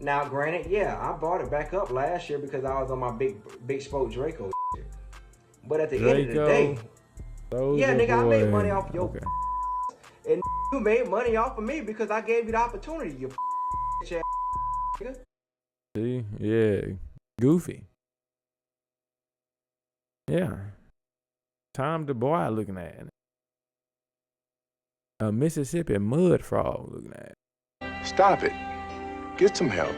Now, granted, yeah, I brought it back up last year because I was on my big spoke Draco shit. But at the end of the day, yeah, nigga, I made money off your and you made money off of me because I gave you the opportunity, you ass nigga. See, yeah, goofy. Yeah, Tom DeBoy looking at it. A Mississippi mud frog looking at it. Stop it. Get some help.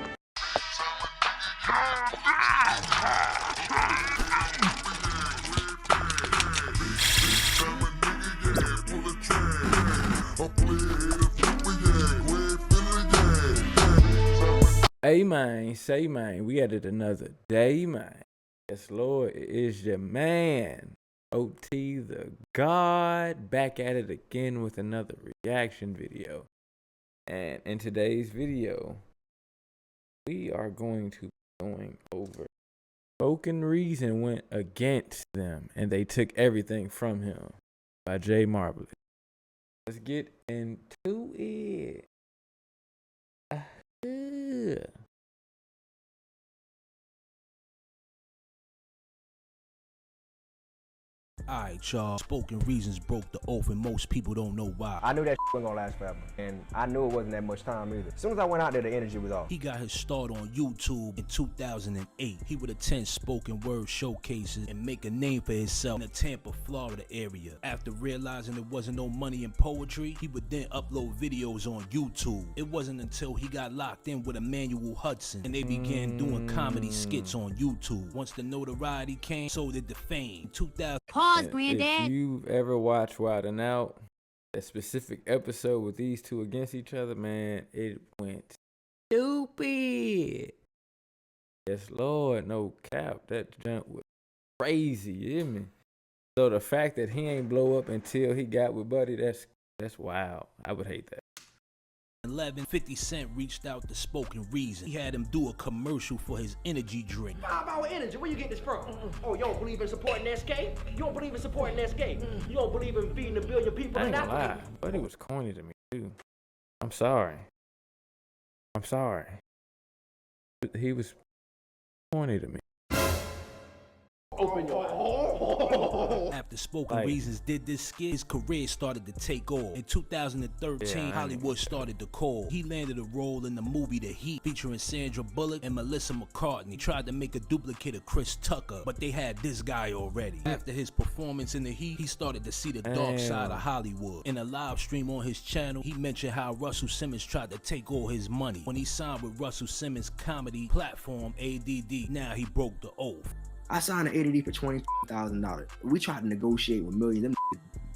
Hey man, say man, we at it another day, man. Yes, Lord, it is your man, OT the God, back at it again with another reaction video. And in today's video, we are going to be going over Spoken Reason went against them and they took everything from him by Jay Marvelous. Let's get into it. Alright, y'all. Spoken Reasons broke the oath, and most people don't know why. I knew that wasn't gonna last forever, and I knew it wasn't that much time either. As soon as I went out there, the energy was off. He got his start on YouTube in 2008. He would attend spoken word showcases and make a name for himself in the Tampa, Florida area. After realizing there wasn't no money in poetry, he would then upload videos on YouTube. It wasn't until he got locked in with Emmanuel Hudson and they began doing comedy skits on YouTube. Once the notoriety came, so did the fame. 2000. Pause, Granddad. If you've ever watched Wild 'N Out, that specific episode with these two against each other, man, it went stupid. Yes, Lord, no cap. That jump was crazy, you hear me? So the fact that he ain't blow up until he got with Buddy, that's wild. I would hate that. 50 Cent reached out to Spoken Reason. He had him do a commercial for his energy drink. 5 Hour Energy, where you get this from? Oh, you don't believe in supporting SK? You don't believe in supporting SK? You don't believe in feeding 1 billion people I in ain't gonna lie, Africa? Buddy was corny to me too. I'm sorry. He was corny to me. Open your After Spoken Reasons did this skit, his career started to take off. In 2013, Hollywood started to call. He landed a role in the movie The Heat, featuring Sandra Bullock and Melissa McCartney. He tried to make a duplicate of Chris Tucker, but they had this guy already. After his performance in The Heat, he started to see the dark side of Hollywood. In a live stream on his channel, he mentioned how Russell Simmons tried to take all his money. When he signed with Russell Simmons' comedy platform, ADD, now he broke the oath. I signed an ADD for $20,000. We tried to negotiate with millions. Them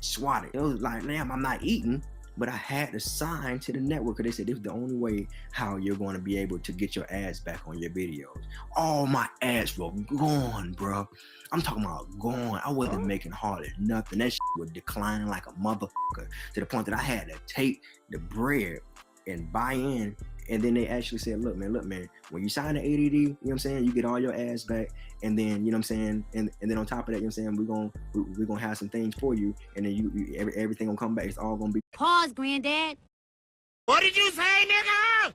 swatted. It was like, damn, I'm not eating, but I had to sign to the network because they said this is the only way how you're going to be able to get your ads back on your videos. All my ads were gone, bro. I'm talking about gone. I wasn't making hardly nothing. That shit was declining like a motherfucker to the point that I had to take the bread and buy in. And then they actually said, look, man, when you sign the ADD, you know what I'm saying, you get all your ads back. And then, you know what I'm saying, and then on top of that, you know what I'm saying, we're gonna have some things for you. And then everything gonna come back. It's all gonna be. Pause, Granddad. What did you say, nigga?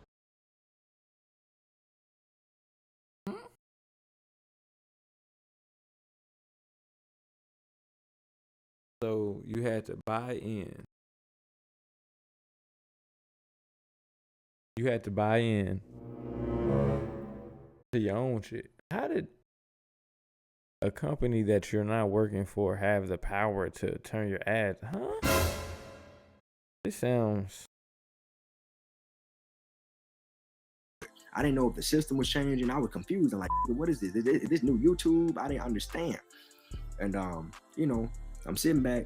So you had to buy in. You had to buy in to your own shit. How did a company that you're not working for have the power to turn your ads? Huh? This sounds. I didn't know if the system was changing. I was confused. I'm like, what is this? Is this new YouTube? I didn't understand. And you know, I'm sitting back.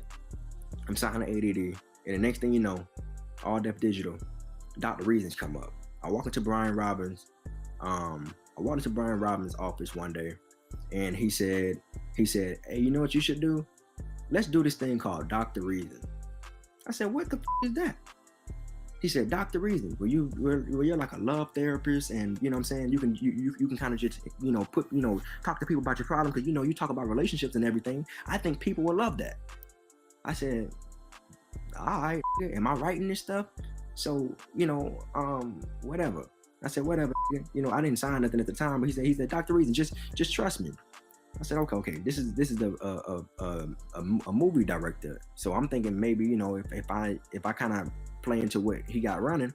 I'm signing ADD, and the next thing you know, All Def Digital. Dr. Reasons come up. I walk into Brian Robbins' office one day, and he said, hey, you know what you should do? Let's do this thing called Dr. Reason. I said, what the is that? He said, Dr. Reason, where you're like a love therapist, and you know what I'm saying, you can kind of just, you know, talk to people about your problem, because you know, you talk about relationships and everything. I think people will love that. I said, all right, am I writing this stuff? So, you know, whatever. I said, whatever, you know, I didn't sign nothing at the time, but he said, Dr. Reason, just trust me. I said, okay. This is a movie director, so I'm thinking maybe, you know, if I kind of play into what he got running,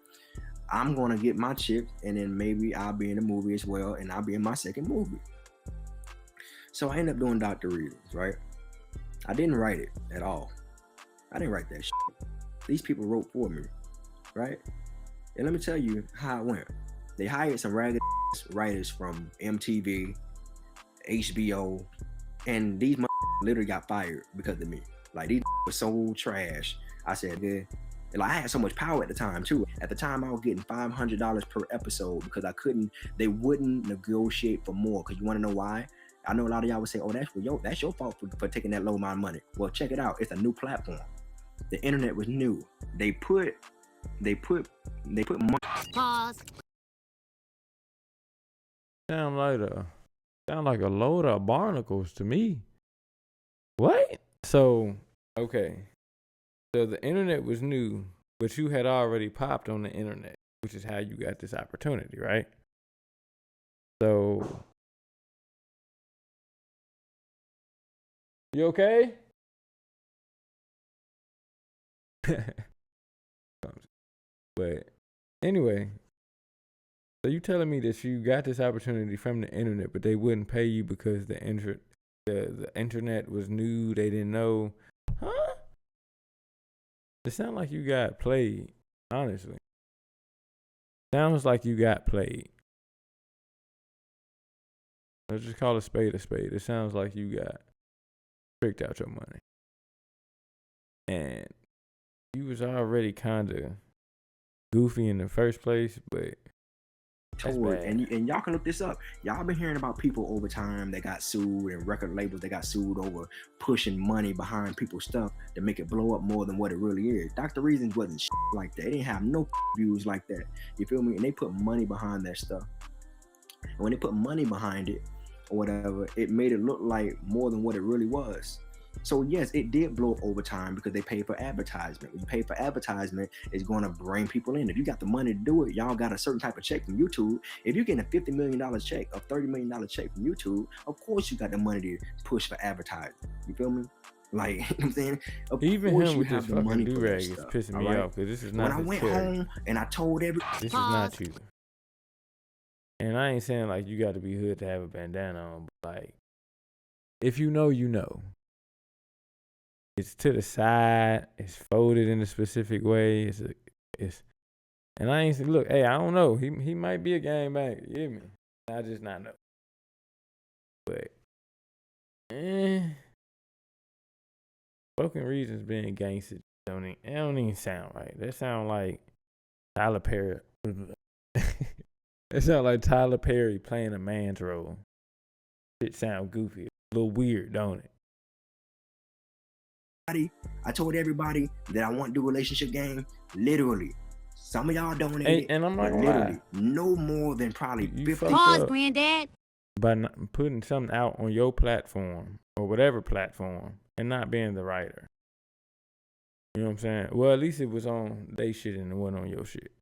I'm gonna get my chips, and then maybe I'll be in the movie as well, and I'll be in my second movie. So I ended up doing Dr. Reasons, right? I didn't write it at all. I didn't write that shit. These people wrote for me, right? And let me tell you how it went. They hired some ragged writers from MTV, HBO, and these literally got fired because of me. Like, these were so trash. I said, yeah. Like, I had so much power at the time too. At the time, I was getting $500 per episode because they wouldn't negotiate for more. Because you want to know why? I know a lot of y'all would say, oh, that's your fault for taking that low amount of money. Well, check it out. It's a new platform. The internet was new. They put money. Pause. Sound like a load of barnacles to me. What? So, okay. So the internet was new, but you had already popped on the internet, which is how you got this opportunity, right? So, you okay? But anyway, so you telling me that you got this opportunity from the internet, but they wouldn't pay you because the internet was new, they didn't know, huh? It sounds like you got played, honestly. Sounds like you got played. Let's just call a spade a spade. It sounds like you got tricked out your money. And you was already kind of goofy in the first place, but and y'all can look this up. Y'all been hearing about people over time that got sued, and record labels that got sued over pushing money behind people's stuff to make it blow up more than what it really is. Dr. Reasons wasn't like that. They didn't have no views like that. You feel me? And they put money behind that stuff. And when they put money behind it or whatever, it made it look like more than what it really was. So yes, it did blow up over time because they paid for advertisement. When you pay for advertisement, it's going to bring people in. If you got the money to do it, y'all got a certain type of check from YouTube. If you're getting a $50 million check, a $30 million check from YouTube, of course you got the money to push for advertising. You feel me? Like, you know what I'm saying? Even him with this fucking do-rag is pissing me off because this is not when I went home and I told everybody, this is not you. And I ain't saying like you got to be hood to have a bandana on, but like, if you know, you know. It's to the side. It's folded in a specific way. And I ain't say, look, hey, I don't know. He might be a gangbang. You hear me? I just not know. But, Spoken Reasons being gangster don't even sound right. That sound like Tyler Perry. That sound like Tyler Perry playing a man's role. It sound goofy. A little weird, don't it? I told everybody that I want to do a relationship game. Literally, some of y'all donated, and I'm like, literally no more than probably 50. Pause, Granddad. By not putting something out on your platform or whatever platform and not being the writer. You know what I'm saying? Well, at least it was on they shit and it wasn't on your shit,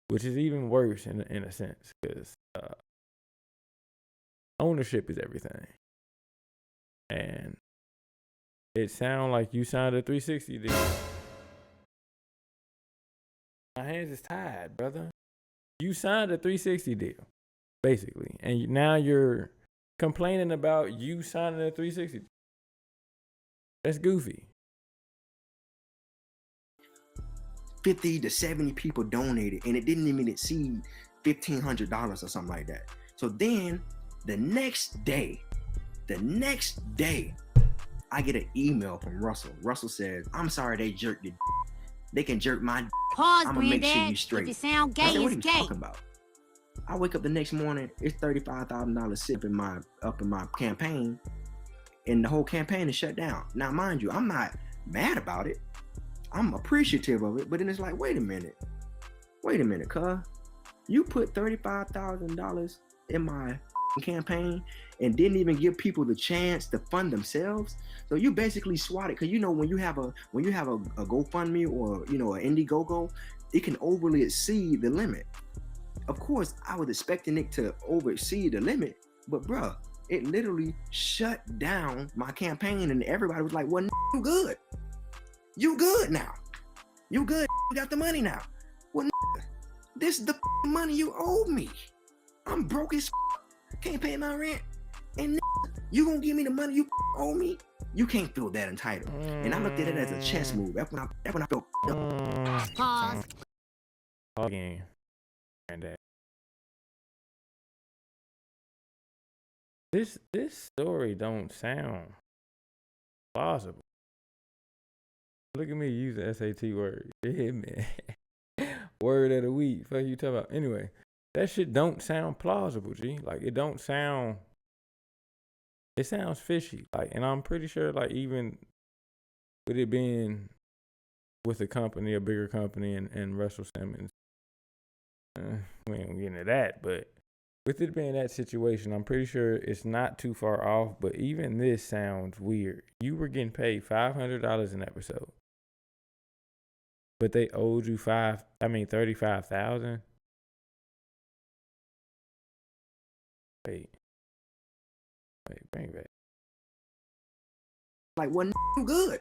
which is even worse in a sense because ownership is everything. And it sound like you signed a 360 deal. My hands is tied, brother. You signed a 360 deal, basically. And now you're complaining about you signing a 360 deal. That's goofy. 50 to 70 people donated, and it didn't even exceed $1,500 or something like that. So then the next day, I get an email from Russell. Russell says, I'm sorry they jerked it. They can jerk my Pause, I'm gonna make sure you Granddad. straight. If you sound gay, I said, what are it's you gay. talking about? I wake up the next morning, it's $35,000 sitting up in my campaign, and the whole campaign is shut down. Now, mind you, I'm not mad about it. I'm appreciative of it, but then it's like, wait a minute, cuz. You put $35,000 in my campaign and didn't even give people the chance to fund themselves. So you basically swatted, because you know when you have a GoFundMe or an Indiegogo, it can overly exceed the limit Of course, I was expecting it to oversee the limit, but bruh, it literally shut down my campaign, and everybody was like, well, you good. You good now. You good. You got the money now. Well, this is the money you owe me. I'm broke as can't pay my rent. And you gonna give me the money you owe me? You can't feel that entitled. And I looked at it as a chess move. That's when I felt Pause. Again. This story don't sound plausible. Look at me using SAT word. Yeah, man. Word of the week. Fuck you talking about. Anyway, that shit don't sound plausible, G. Like, it don't sound. It sounds fishy. Like, and I'm pretty sure, like, even with it being with a company, a bigger company, and Russell Simmons, we ain't gonna get into that, but with it being that situation, I'm pretty sure it's not too far off, but even this sounds weird. You were getting paid $500 an episode, but they owed you $35,000. Wait, bring it back. like, well, you good.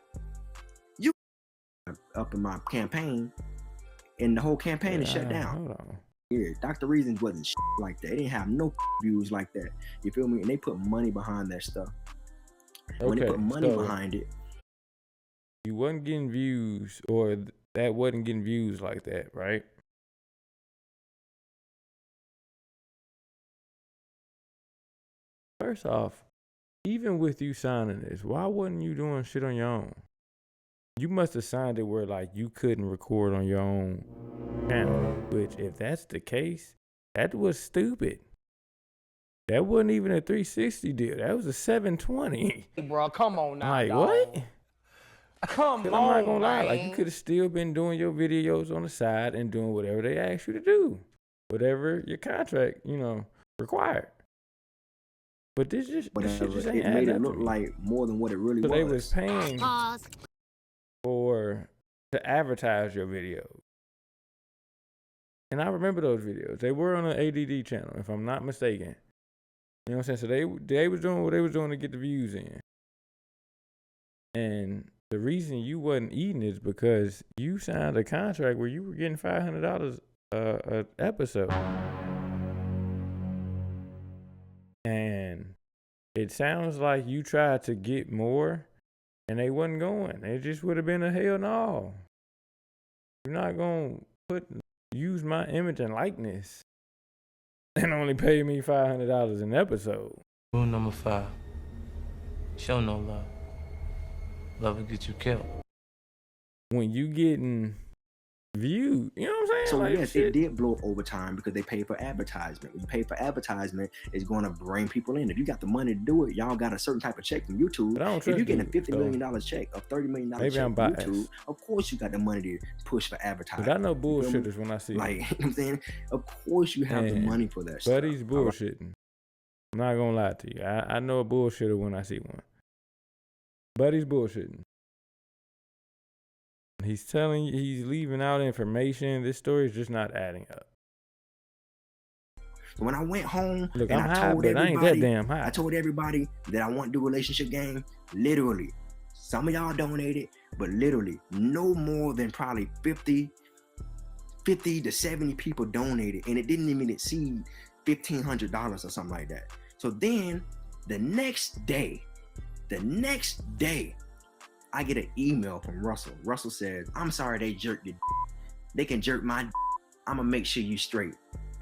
You up in my campaign, and the whole campaign is shut down. Hold on. Yeah, Dr. Reasons wasn't like that. They didn't have no views like that. You feel me? And they put money behind that stuff. When they put money behind it, you wasn't getting views, or that wasn't getting views like that, right? First off, even with you signing this, why wasn't you doing shit on your own? You must have signed it where, like, you couldn't record on your own channel, which, if that's the case, that was stupid. That wasn't even a 360 deal. That was a 720. Hey, bro, come on now, like, dog. what? Come on, I'm not gonna lie. man. Like, you could have still been doing your videos on the side and doing whatever they asked you to do, whatever your contract, required. But this just ain't it made it adding look up to me. like more than what it really So was. they was paying to advertise your videos. And I remember those videos. They were on an ADD channel, if I'm not mistaken. You know what I'm saying? So they was doing what they was doing to get the views in. And the reason you wasn't eating is because you signed a contract where you were getting $500 an episode. And it sounds like you tried to get more and they wasn't going. It just would have been a hell no. You're not going to use my image and likeness and only pay me $500 an episode. Rule number 5. Show no love. Love will get you killed. When you getting viewed, you know what I'm saying? So like, yes, it did blow overtime because they pay for advertisement. When you pay for advertisement, it's going to bring people in. If you got the money to do it, y'all got a certain type of check from YouTube. But I don't if trust you're getting YouTube, a $50 million check, a $30 million check from YouTube, of course you got the money to push for advertising. But I know bullshitters when I see like, you know what I'm saying? Of course you have the money for that stuff. Buddy's bullshitting. I'm not gonna lie to you. I know a bullshitter when I see one. Buddy's bullshitting. He's telling you, he's leaving out information. This story is just not adding up. When I went home, look, and I'm I high, told but I ain't that damn high. I told everybody that I want to do relationship game. Literally, some of y'all donated, but literally, no more than probably 50 to 70 people donated, and it didn't even exceed $1,500 or something like that. So then, the next day, I get an email from Russell. Russell says, "I'm sorry they jerked your. They can jerk my. I'm gonna make sure you straight."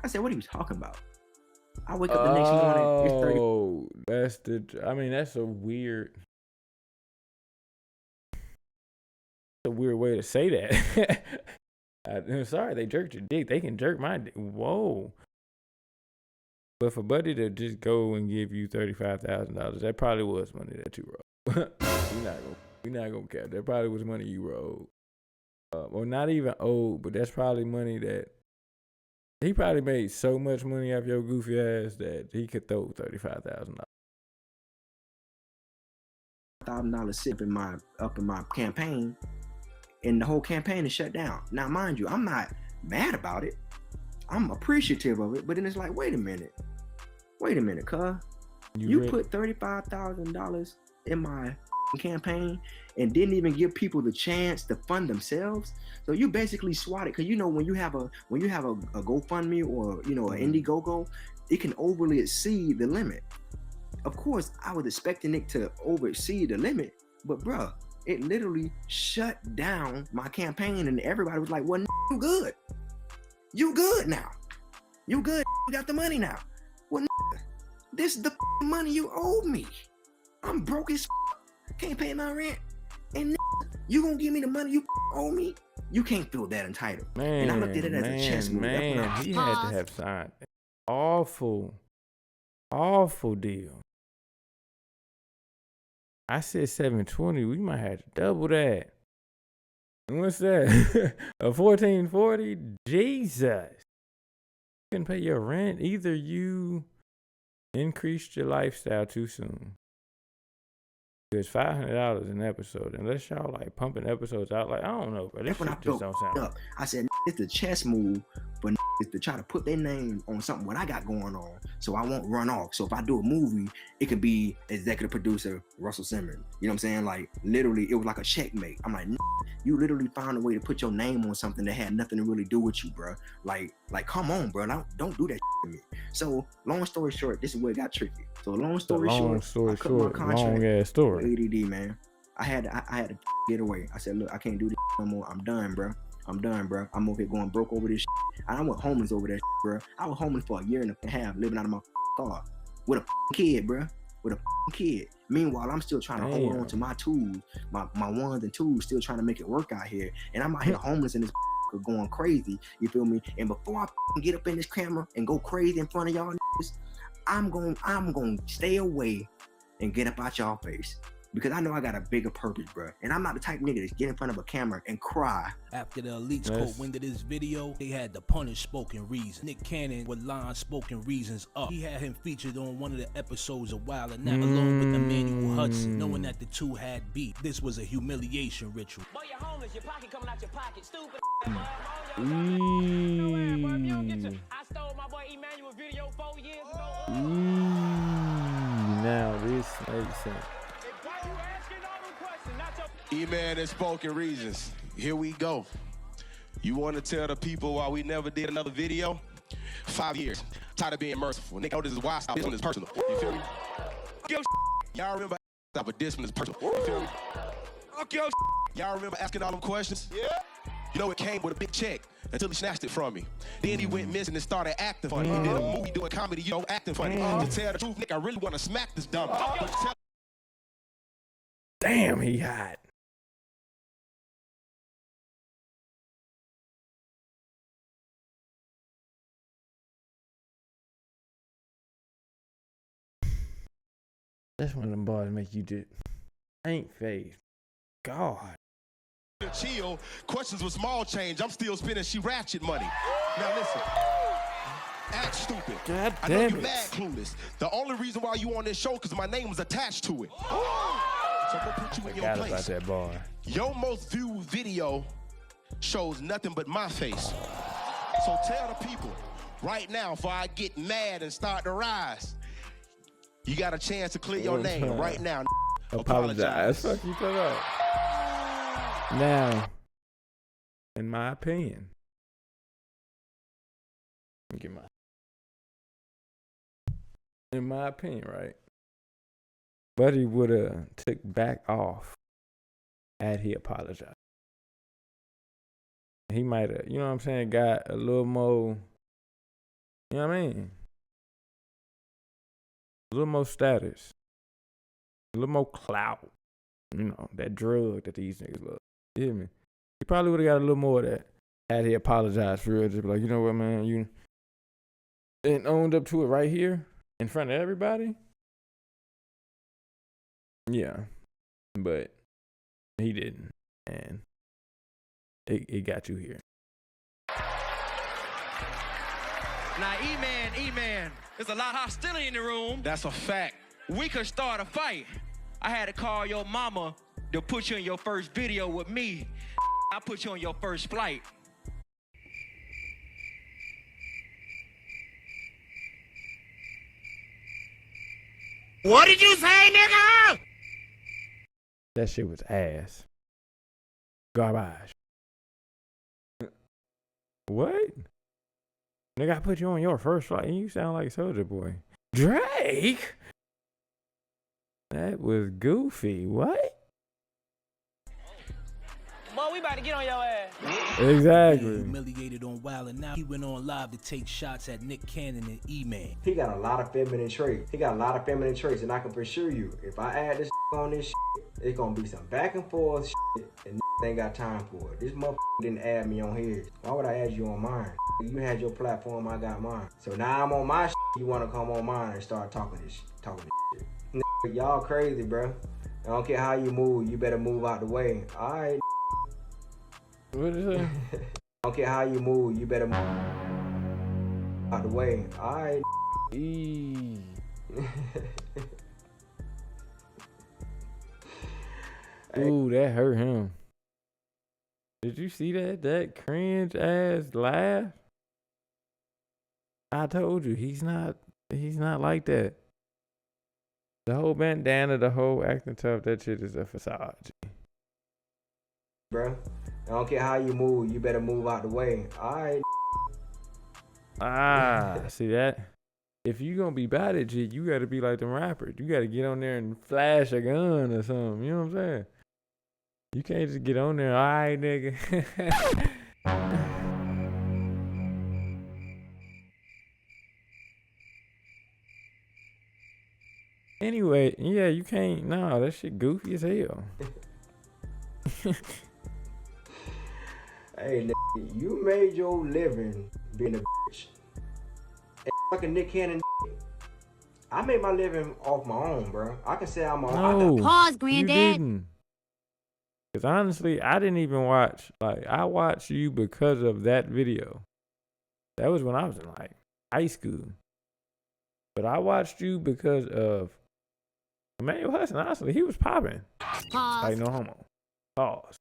I said, "What are you talking about?" I wake up the next morning. It's 30. Oh, that's a weird. A weird way to say that. I'm sorry they jerked your dick. They can jerk my dick. Whoa. But for Buddy to just go and give you $35,000, that probably was money that you wrote. We're not gonna cap. That probably was money you wrote, or not even owed, but that's probably money that he probably made so much money off your goofy ass that he could throw $35,000. $1,000 sip up in my campaign, and the whole campaign is shut down. Now, mind you, I'm not mad about it. I'm appreciative of it, but then it's like, wait a minute, cuz. You put $35,000 in my campaign and didn't even give people the chance to fund themselves. So you basically swatted, because you know when you have a GoFundMe or an Indiegogo, it can overly exceed the limit. Of course, I was expecting it to exceed the limit, but bruh, it literally shut down my campaign, and everybody was like, "Well, you good? You good now? You good? You got the money now? Well, this is the money you owe me. I'm broke as can't pay my rent, and you gonna give me the money you owe me? You can't feel that entitled." And I looked at it as a chess move. Man, he had to have signed an awful deal. I said 720. We might have to double that. And what's that? A 1440? Jesus. You can pay your rent. Either you increased your lifestyle too soon. It's $500 an episode, unless y'all like pumping episodes out. Like, I don't know, but this shit just don't sound up. I said it's the chess move for to try to put their name on something what I got going on, so I won't run off. So if I do a movie, it could be executive producer Russell Simmons. You know what I'm saying? Like, literally, it was like a checkmate. I'm like, you literally found a way to put your name on something that had nothing to really do with you, bro. Like, come on, bro. Don't do that to me. So long story short, this is where it got tricky. So long story short, long ass story. ADD, man. I had to get away. I said, look, I can't do this no more. I'm done, bro. I'm over here going broke over this shit. I went homeless over that shit, bro. I was homeless for a year and a half, living out of my car with a kid, bro. With a kid. Meanwhile, I'm still trying to hold on to my tools, my ones and twos, still trying to make it work out here. And I'm out here homeless in this going crazy. You feel me? And before I get up in this camera and go crazy in front of y'all niggas, I'm going to stay away and get up out y'all face, because I know I got a bigger purpose, bro. And I'm not the type of nigga that get in front of a camera and cry. After the Elites caught wind of this video, they had to punish Spoken Reason. Nick Cannon would line Spoken Reasons up. He had him featured on one of the episodes a while, and that along with Emmanuel Hudson, knowing that the two had beat. This was a humiliation ritual. Boy, you're homeless, your pocket coming out your pocket, stupid. I stole my boy Emmanuel video 4 years ago. Now this makes sense. E-Man and Spoken Reasons. Here we go. You want to tell the people why we never did another video? 5 years. Tired of being merciful. Nigga, this is why I stopped. This one is personal. You feel me? Y'all remember but this one is personal. You feel me? Y'all remember asking all them questions? Yeah. You know, it came with a big check until he snatched it from me. Then he went missing and started acting funny. He did a movie doing comedy, acting funny. To tell the truth, Nick, I really want to smack this dumb. Damn, he hot. That's one of them boys make you do. Ain't faith. God. Chill. Questions with small change. I'm still spending she ratchet money. Now listen. Act stupid. God I know damn you it. mad clueless. The only reason why you on this show because my name was attached to it. So I'm gonna put you in your place. About that boy. Your most viewed video shows nothing but my face. So tell the people right now before I get mad and start to rise. You got a chance to clear your name right now. Apologize. Fuck you, put up. Now, in my opinion, right? Buddy would have took back off had he apologized. He might have, you know what I'm saying, got a little more, you know what I mean? A little more status. A little more clout. You know, that drug that these niggas love. You hear me? He probably would have got a little more of that had he apologized for real. Just be like, you know what, man, you and owned up to it right here in front of everybody. Yeah. But he didn't. And it got you here. Now, E-Man, there's a lot of hostility in the room. That's a fact. We could start a fight. I had to call your mama to put you in your first video with me. I put you on your first flight. What did you say, nigga? That shit was ass. Garbage. What? Nigga, I put you on your first flight and you sound like Soulja Boy. Drake? That was goofy. What? Boy, we about to get on your ass. Exactly. Humiliated on Wild, and now he went on live to take shots at Nick Cannon and E-Man. He got a lot of feminine traits. And I can assure you, if I add this on this it's gonna be some back and forth and ain't got time for it. This motherfucker didn't add me on his. Why would I add you on mine? You had your platform, I got mine. So now I'm on my you wanna come on mine and start talking this shit. Y'all crazy, bro. I don't care how you move, you better move out the way. Alright. What is it? I don't care how you move, you better move out the way. Alright. Ooh, that hurt him. Did you see that? That cringe ass laugh? I told you, he's not like that. The whole bandana, the whole acting tough, that shit is a facade. Bro, I don't care how you move, you better move out the way. Alright. See that? If you gonna be bad at it, you gotta be like them rappers. You gotta get on there and flash a gun or something. You know what I'm saying? You can't just get on there, alright, nigga. Anyway, yeah, you can't. No, that shit goofy as hell. Hey, nigga, you made your living being a bitch. And fucking Nick Cannon, I made my living off my own, bro. I can say I'm a... No, pause, granddad. You didn't. Because honestly, I didn't even watch. Like, I watched you because of that video. That was when I was in, like, high school. But I watched you because of Emmanuel Hudson. Honestly, he was popping. Pause. Like, no homo. Pause.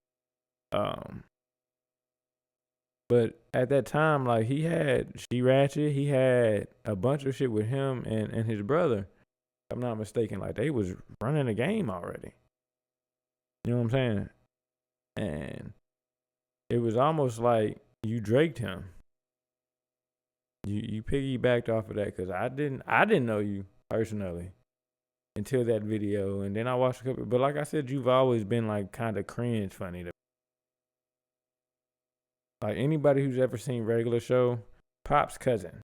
But at that time, like, he had She Ratchet. He had a bunch of shit with him and his brother. If I'm not mistaken. Like, they was running the game already. You know what I'm saying? And it was almost like you Draked him. You piggybacked off of that because I didn't know you personally until that video, and then I watched a couple. But like I said, you've always been like kind of cringe funny to me. Like anybody who's ever seen Regular Show, Pop's cousin,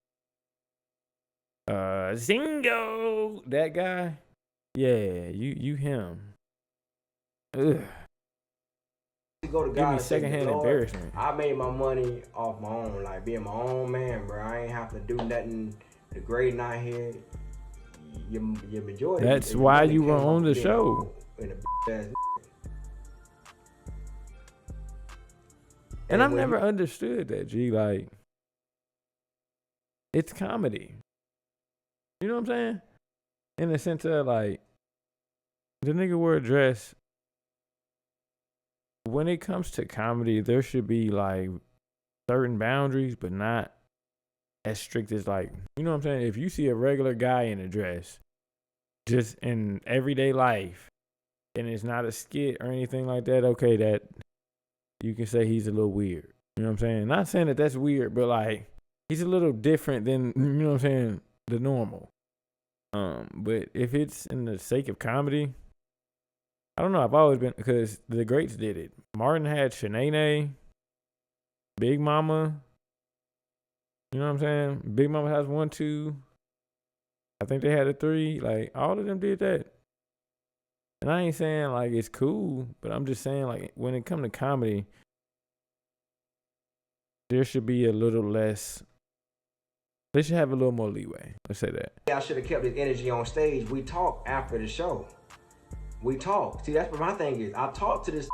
Zingo, that guy, yeah, you him. Ugh. Go to God. Give me secondhand embarrassment. I made my money off my own, like being my own man, bro. I ain't have to do nothing to grade out here. Your majority. That's why you were on the show. And I've never understood that, G. Like, it's comedy. You know what I'm saying? In the sense of, like, the nigga wear a dress. When it comes to comedy, there should be, like, certain boundaries, but not as strict as, like, you know what I'm saying? If you see a regular guy in a dress, just in everyday life, and it's not a skit or anything like that, okay, that you can say he's a little weird. You know what I'm saying? Not saying that that's weird, but, like, he's a little different than, you know what I'm saying, the normal. But if it's in the sake of comedy, I don't know. I've always been, because the greats did it. Martin had Shanae, Big Mama. You know what I'm saying? Big Mama has 1, 2. I think they had a 3. Like, all of them did that. And I ain't saying, like, it's cool, but I'm just saying, like, when it comes to comedy, there should be a little less. They should have a little more leeway. Let's say that. I should have kept his energy on stage. We talk after the show. We talk. See, that's what my thing is. I talked to this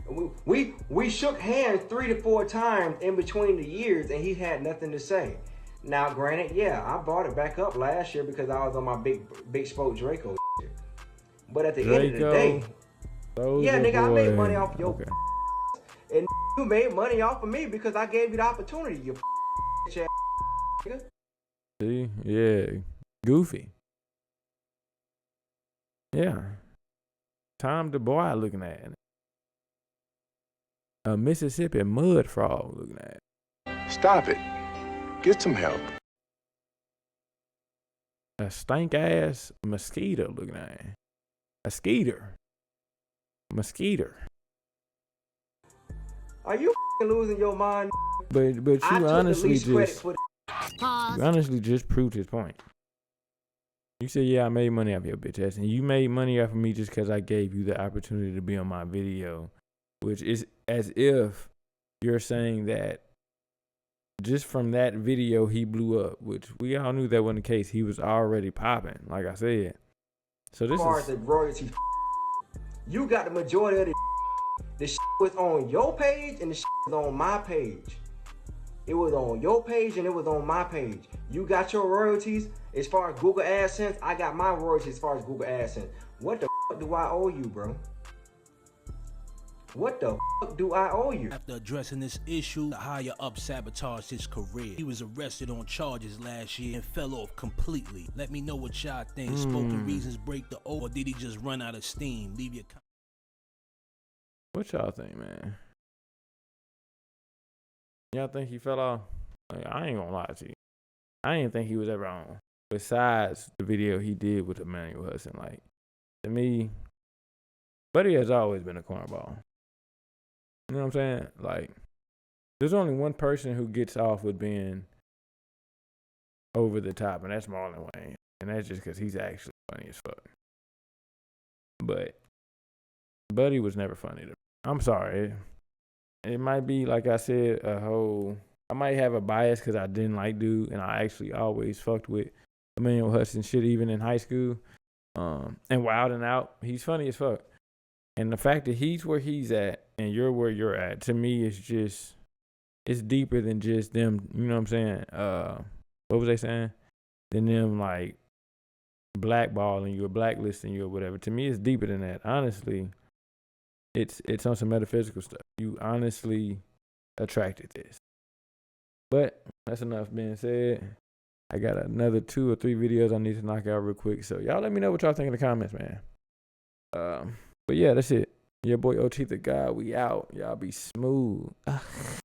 and we shook hands 3 to 4 times in between the years, and he had nothing to say. Now, granted, yeah, I brought it back up last year because I was on my big spoke Draco shit. But at the end of the day, yeah, nigga, I made money off your and you made money off of me because I gave you the opportunity, you nigga. See? Yeah. Goofy. Yeah. Tom DuBois looking at it. A Mississippi mud frog looking at it. Stop it. Get some help. A stank ass mosquito looking at it. A skeeter. Mosquito. Are you losing your mind? But you honestly just proved his point. You said, yeah, I made money off your bitch ass, and you made money off of me just because I gave you the opportunity to be on my video, which is as if you're saying that just from that video he blew up, which we all knew that wasn't the case. He was already popping, like I said. So this is the royalty. You got the majority of the shit was on your page and the shit was on my page. It was on your page and it was on my page. You got your royalties as far as Google AdSense. I got my royalties as far as Google AdSense. What the fuck do I owe you, bro? What the fuck do I owe you? After addressing this issue, the higher up sabotaged his career. He was arrested on charges last year and fell off completely. Let me know what y'all think. Spoken Reasons break the oath, or did he just run out of steam? Leave your comment. What y'all think, man? Y'all think he fell off? Like, I ain't gonna lie to you. I didn't think he was ever on. Besides the video he did with Emmanuel Hudson, like, to me, Buddy has always been a cornball. You know what I'm saying? Like, there's only one person who gets off with being over the top, and that's Marlon Wayne. And that's just because he's actually funny as fuck. But Buddy was never funny to me. I'm sorry. It might be, like I said, I might have a bias because I didn't like dude, and I actually always fucked with Emmanuel Hudson shit, even in high school. And Wild and Out, he's funny as fuck. And the fact that he's where he's at and you're where you're at, to me, it's deeper than just them, you know what I'm saying? What was they saying? Than them, like, blackballing you or blacklisting you or whatever. To me, it's deeper than that. Honestly, it's on some metaphysical stuff. You honestly attracted this. But that's enough being said. I got another 2 or 3 videos I need to knock out real quick. So y'all let me know what y'all think in the comments, man. But yeah, that's it. Your boy OT the God. We out. Y'all be smooth.